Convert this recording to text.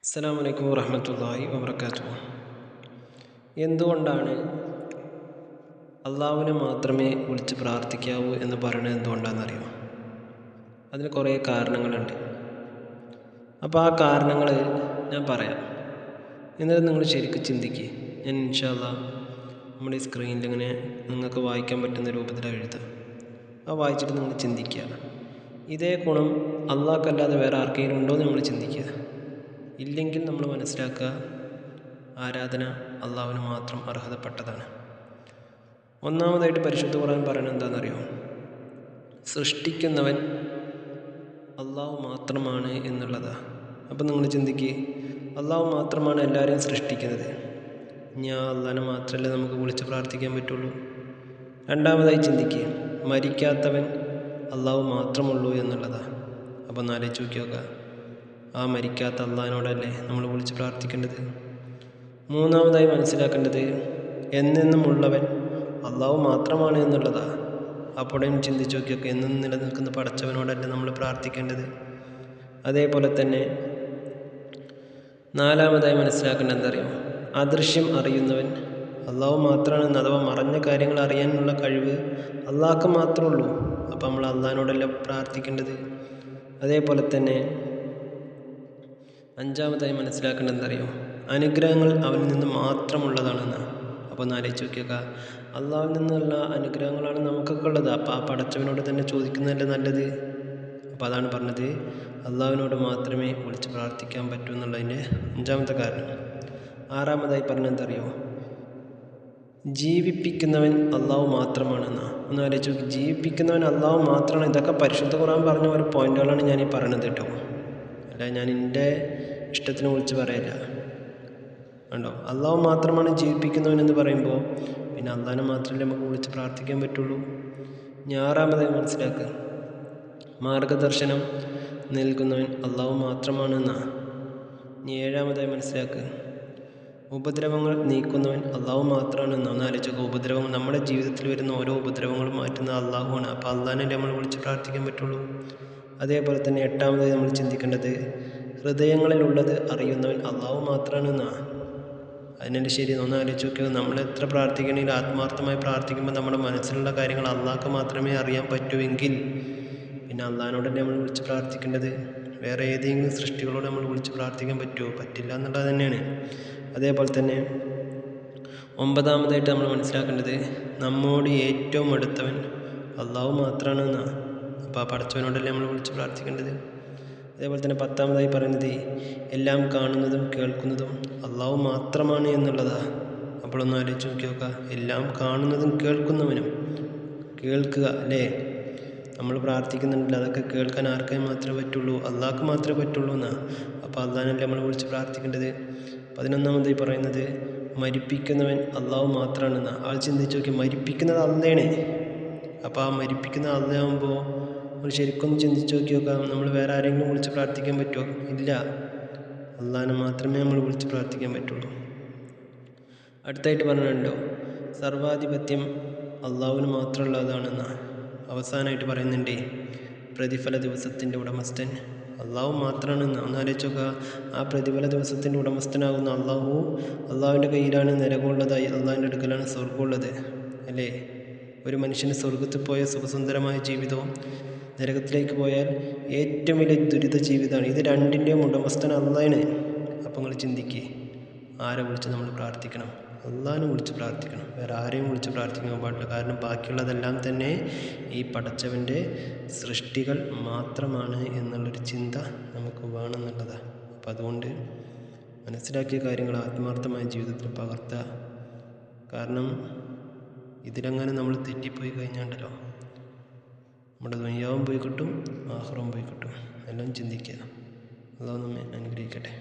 അസ്സലാമു അലൈക്കും വറഹ്മത്തുള്ളാഹി വബറകാതുഹു. എന്തുകൊണ്ടാണ് അള്ളാഹുവിനെ മാത്രമേ വിളിച്ച് പ്രാർത്ഥിക്കാവൂ എന്ന് പറയുന്നത് എന്തുകൊണ്ടാണെന്നറിയോ? അതിന് കുറേ കാരണങ്ങളുണ്ട്. അപ്പോൾ ആ കാരണങ്ങൾ ഞാൻ പറയാം, എന്നിട്ട് നിങ്ങൾ ശരിക്കും ചിന്തിക്കുക. ഞാൻ ഇൻഷാ അല്ലാഹ് നമ്മുടെ ഈ സ്ക്രീനിൽ ഇങ്ങനെ നിങ്ങൾക്ക് വായിക്കാൻ പറ്റുന്ന രൂപത്തിലാണ് എഴുതുക. ആ വായിച്ചിട്ട് നിങ്ങൾ ചിന്തിക്കുക, ഇതേ ഗുണം അള്ളാഹ്ക്കല്ലാതെ വേറെ ആർക്കെങ്കിലും ഉണ്ടോ എന്ന് നമ്മൾ ചിന്തിക്കുക. ഇല്ലെങ്കിൽ നമ്മൾ മനസ്സിലാക്കുക, ആരാധന അള്ളാഹുവിന് മാത്രം അർഹതപ്പെട്ടതാണ്. ഒന്നാമതായിട്ട് പരിശുദ്ധ ഖുർആൻ പറയുന്നത് എന്താണെന്നറിയോ? സൃഷ്ടിക്കുന്നവൻ അള്ളാഹു മാത്രമാണ് എന്നുള്ളതാണ്. അപ്പം നിങ്ങൾ ചിന്തിക്കുക, അള്ളാഹു മാത്രമാണ് എല്ലാവരെയും സൃഷ്ടിക്കുന്നത്. ഞാൻ അള്ളാഹിനെ മാത്രമല്ലേ നമുക്ക് വിളിച്ച് പ്രാർത്ഥിക്കാൻ പറ്റുള്ളൂ. രണ്ടാമതായി ചിന്തിക്കുക, മരിക്കാത്തവൻ അള്ളാഹു മാത്രമുള്ളൂ എന്നുള്ളതാണ്. അപ്പം ഒന്ന് ആലോചിച്ച് നോക്കി, ആ മരിക്കാത്ത അള്ളാഹിനോടല്ലേ നമ്മൾ വിളിച്ച് പ്രാർത്ഥിക്കേണ്ടത്. മൂന്നാമതായി മനസ്സിലാക്കേണ്ടത്, എന്നെന്നുമുള്ളവൻ അള്ളാഹു മാത്രമാണ് എന്നുള്ളതാണ്. അപ്പോഴും ചിന്തിച്ച് നോക്കിയൊക്കെ, എന്നും നിലനിൽക്കുന്ന പടച്ചവനോടല്ലേ നമ്മൾ പ്രാർത്ഥിക്കേണ്ടത്. അതേപോലെ തന്നെ നാലാമതായി മനസ്സിലാക്കേണ്ടത് എന്തറിയോ? അദൃശ്യം അറിയുന്നവൻ അള്ളാഹു മാത്രമാണ്. അഥവാ മറഞ്ഞ കാര്യങ്ങൾ അറിയാനുള്ള കഴിവ് അള്ളാഹ്ക്ക് മാത്രമേ ഉള്ളൂ. അപ്പം നമ്മൾ അള്ളാഹിനോടല്ലേ പ്രാർത്ഥിക്കേണ്ടത്. അതേപോലെ തന്നെ അഞ്ചാമതായി മനസ്സിലാക്കേണ്ടത് എന്തറിയോ? അനുഗ്രഹങ്ങൾ അവനിൽ നിന്ന് മാത്രമുള്ളതാണെന്നാണ്. അപ്പോൾ ഒന്ന് ആലോചിച്ച് നോക്കിയേക്കാം, അള്ളാഹുവിൽ നിന്നുള്ള അനുഗ്രഹങ്ങളാണ് നമുക്കൊക്കെ ഉള്ളത്. അപ്പോൾ ആ പടച്ചവനോട് തന്നെ ചോദിക്കുന്നതല്ലേ നല്ലത്. അപ്പോൾ അതാണ് പറഞ്ഞത്, അള്ളാഹുവിനോട് മാത്രമേ വിളിച്ച് പ്രാർത്ഥിക്കാൻ പറ്റൂ എന്നുള്ളതിൻ്റെ അഞ്ചാമത്തെ കാരണം. ആറാമതായി പറഞ്ഞെന്തറിയോ? ജീവിപ്പിക്കുന്നവൻ അള്ളാഹു മാത്രമാണെന്നാണ്. ഒന്ന് ആലോചിച്ച് നോക്കി, ജീവിപ്പിക്കുന്നവൻ അള്ളാഹു മാത്രമാണ്. ഇതൊക്കെ പരിശുദ്ധ ഖുർആൻ പറഞ്ഞ ഒരു പോയിന്റുകളാണ് ഞാൻ ഈ പറയണത് കേട്ടോ. അല്ല ഞാൻ എൻ്റെ ഇഷ്ടത്തിന് വിളിച്ച് പറയില്ല. കണ്ടോ, അള്ളാഹു മാത്രമാണ് ജീവിപ്പിക്കുന്നവനെന്ന് പറയുമ്പോൾ പിന്നെ അള്ളാഹിനെ മാത്രമല്ലേ നമുക്ക് വിളിച്ച് പ്രാർത്ഥിക്കാൻ പറ്റുള്ളൂ. ആറാമതായി മനസ്സിലാക്കുക, മാർഗദർശനം നൽകുന്നവൻ അള്ളാഹു മാത്രമാണെന്നാണ്. ഏഴാമതായി മനസ്സിലാക്കുക, ഉപദ്രവങ്ങൾ നീക്കുന്നവൻ അള്ളാഹു മാത്രമാണെന്ന്. ഒന്ന് ആലോചിക്കുക, ഉപദ്രവങ്ങൾ നമ്മുടെ ജീവിതത്തിൽ വരുന്ന ഓരോ ഉപദ്രവങ്ങളും മാറ്റുന്ന അള്ളാഹുവാണ്. അപ്പോൾ അള്ളാഹിനെ നമ്മൾ വിളിച്ച് പ്രാർത്ഥിക്കാൻ പറ്റുള്ളൂ. അതേപോലെ തന്നെ എട്ടാമതായി നമ്മൾ ചിന്തിക്കേണ്ടത്, ഹൃദയങ്ങളിലുള്ളത് അറിയുന്നവൻ അള്ളാഹു മാത്രമാണെന്നാണ്. അതിനെൻ്റെ ശരി ഒന്ന് ആലോചിച്ച് നോക്കിയാൽ, നമ്മൾ എത്ര പ്രാർത്ഥിക്കണമെങ്കിൽ ആത്മാർത്ഥമായി പ്രാർത്ഥിക്കുമ്പോൾ നമ്മുടെ മനസ്സിലുള്ള കാര്യങ്ങൾ അള്ളാഹ്ക്ക് മാത്രമേ അറിയാൻ പറ്റുമെങ്കിൽ പിന്നെ അള്ളാഹിനോടല്ലേ നമ്മൾ വിളിച്ച് പ്രാർത്ഥിക്കേണ്ടത്. വേറെ ഏതെങ്കിലും സൃഷ്ടികളോട് നമ്മൾ വിളിച്ച് പ്രാർത്ഥിക്കാൻ പറ്റുമോ? പറ്റില്ല എന്നുള്ളത് തന്നെയാണ്. അതേപോലെ തന്നെ ഒമ്പതാമതായിട്ട് നമ്മൾ മനസ്സിലാക്കേണ്ടത്, നമ്മോട് ഏറ്റവും അടുത്തവൻ അള്ളാഹു മാത്രമാണെന്നാണ്. അപ്പോൾ ആ പടച്ചവനോടല്ലേ നമ്മൾ വിളിച്ച് പ്രാർത്ഥിക്കേണ്ടത്. അതേപോലെ തന്നെ പത്താമതായി പറയുന്നത്, എല്ലാം കാണുന്നതും കേൾക്കുന്നതും അള്ളാഹു മാത്രമാണ് എന്നുള്ളതാണ്. അപ്പോഴൊന്ന് ആലോചിച്ച് നോക്കി നോക്കുക, എല്ലാം കാണുന്നതും കേൾക്കുന്നവനും. കേൾക്കുക അല്ലേ, നമ്മൾ പ്രാർത്ഥിക്കുന്നുണ്ടല്ലോ, അതൊക്കെ കേൾക്കാൻ ആർക്കേ മാത്രമേ പറ്റുള്ളൂ? അള്ളാഹ്ക്ക് മാത്രമേ പറ്റുള്ളൂ എന്നാണ്. അപ്പോൾ അള്ളാഹിനല്ലേ നമ്മൾ വിളിച്ച് പ്രാർത്ഥിക്കേണ്ടത്. 11ാമതായി പറയുന്നത്, മരിപ്പിക്കുന്നവൻ അള്ളാഹു മാത്രമാണെന്നാണ്. ആൾ ചിന്തിച്ച് നോക്കി, മരിപ്പിക്കുന്നത് അള്ളയാണ്. അപ്പോൾ ആ മരിപ്പിക്കുന്ന അള്ളയാകുമ്പോൾ നമ്മൾ ശരിക്കും ചിന്തിച്ച് നോക്കി നോക്കാം, നമ്മൾ വേറെ ആരെങ്കിലും വിളിച്ച് പ്രാർത്ഥിക്കാൻ പറ്റുമോ? ഇല്ല, അള്ളാഹിനെ മാത്രമേ നമ്മൾ വിളിച്ച് പ്രാർത്ഥിക്കാൻ പറ്റുള്ളൂ. അടുത്തായിട്ട് പറഞ്ഞിട്ടുണ്ടോ, സർവാധിപത്യം അള്ളാഹുവിന് മാത്രമുള്ളതാണെന്നാണ്. അവസാനമായിട്ട് പറയുന്നുണ്ട്, പ്രതിഫല ദിവസത്തിൻ്റെ ഉടമസ്ഥൻ അള്ളാഹു മാത്രമാണെന്ന്. ഒന്ന് ആലോചിച്ച് നോക്കുക, ആ പ്രതിഫല ദിവസത്തിൻ്റെ ഉടമസ്ഥനാകുന്ന അള്ളാഹുവിൻ്റെ കയ്യിലാണ് നരകമുള്ളതായി, അള്ളാഹിൻ്റെ അടുക്കലാണ് സ്വർഗമുള്ളത് അല്ലേ. ഒരു മനുഷ്യന് സ്വർഗത്തിൽ പോയ സുഖസുന്ദരമായ ജീവിതവും നരകത്തിലേക്ക് പോയാൽ ഏറ്റവും വലിയ ദുരിത ജീവിതമാണ്. ഇത് രണ്ടിൻ്റെയും ഉടമസ്ഥൻ അള്ളാഹാണ്. അപ്പം നിങ്ങൾ ചിന്തിക്കുക, ആരെ വിളിച്ച് നമ്മൾ പ്രാർത്ഥിക്കണം? അള്ളാഹിനെ വിളിച്ച് പ്രാർത്ഥിക്കണം, വേറെ ആരെയും വിളിച്ച് പ്രാർത്ഥിക്കാൻ പാടില്ല. കാരണം ബാക്കിയുള്ളതെല്ലാം തന്നെ ഈ പടച്ചവൻ്റെ സൃഷ്ടികൾ മാത്രമാണ് എന്നുള്ളൊരു ചിന്ത നമുക്ക് വേണമെന്നുള്ളതാണ്. അപ്പം അതുകൊണ്ട് മനസ്സിലാക്കിയ കാര്യങ്ങൾ ആത്മാർത്ഥമായ ജീവിതത്തിൽ പകർത്തുക. കാരണം ഇതിലെങ്ങനെ നമ്മൾ തെറ്റിപ്പോയി കഴിഞ്ഞാണ്ടല്ലോ, നമ്മുടെ ദുനിയാവും പോയി കിട്ടും, ആഖിറവും പോയി കിട്ടും. എല്ലാം ചിന്തിക്കുക. അള്ളാഹു നമ്മെ അനുഗ്രഹിക്കട്ടെ.